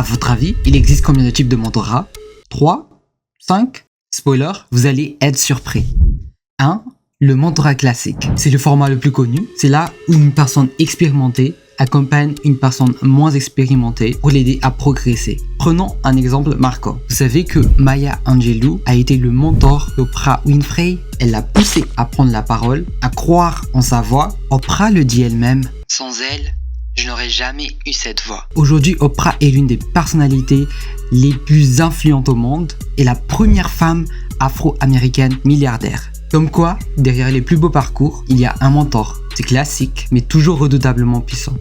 À votre avis, il existe combien de types de mentorat? 3? 5? Spoiler, vous allez être surpris. 1. Le mentorat classique. C'est le format le plus connu. C'est là où une personne expérimentée accompagne une personne moins expérimentée pour l'aider à progresser. Prenons un exemple marquant. Vous savez que Maya Angelou a été le mentor d'Oprah Winfrey. Elle l'a poussé à prendre la parole, à croire en sa voix. Oprah le dit elle-même. Sans elle, je n'aurais jamais eu cette voix. Aujourd'hui, Oprah est l'une des personnalités les plus influentes au monde et la première femme afro-américaine milliardaire. Comme quoi, derrière les plus beaux parcours, il y a un mentor. C'est classique, mais toujours redoutablement puissant.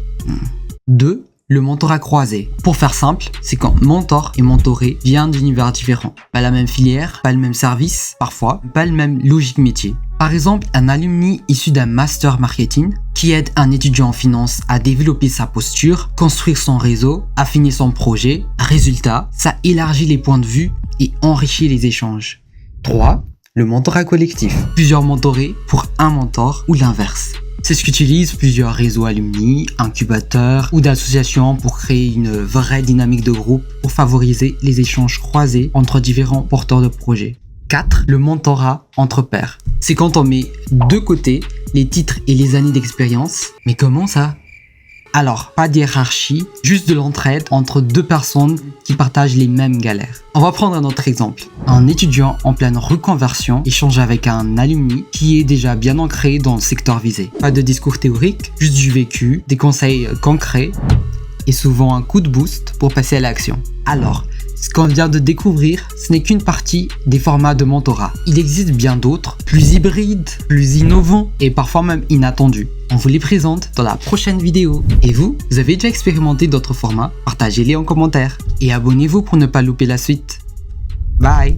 2. Le mentorat croisé. Pour faire simple, c'est quand mentor et mentoré viennent d'univers différents. Pas la même filière, pas le même service, parfois, pas le même logique métier. Par exemple, un alumni issu d'un master marketing qui aide un étudiant en finance à développer sa posture, construire son réseau, affiner son projet. Résultat, ça élargit les points de vue et enrichit les échanges. 3. Le mentorat collectif. Plusieurs mentorés pour un mentor ou l'inverse. C'est ce qu'utilisent plusieurs réseaux alumni, incubateurs ou d'associations pour créer une vraie dynamique de groupe pour favoriser les échanges croisés entre différents porteurs de projets. 4. Le mentorat entre pairs. C'est quand on met de côté les titres et les années d'expérience. Mais comment ça? Alors, pas de hiérarchie, juste de l'entraide entre deux personnes qui partagent les mêmes galères. On va prendre un autre exemple. Un étudiant en pleine reconversion échange avec un alumni qui est déjà bien ancré dans le secteur visé. Pas de discours théorique, juste du vécu, des conseils concrets et souvent un coup de boost pour passer à l'action. Alors, ce qu'on vient de découvrir, ce n'est qu'une partie des formats de mentorat. Il existe bien d'autres, plus hybrides, plus innovants et parfois même inattendus. On vous les présente dans la prochaine vidéo. Et vous avez déjà expérimenté d'autres formats? Partagez-les en commentaire. Et abonnez-vous pour ne pas louper la suite. Bye!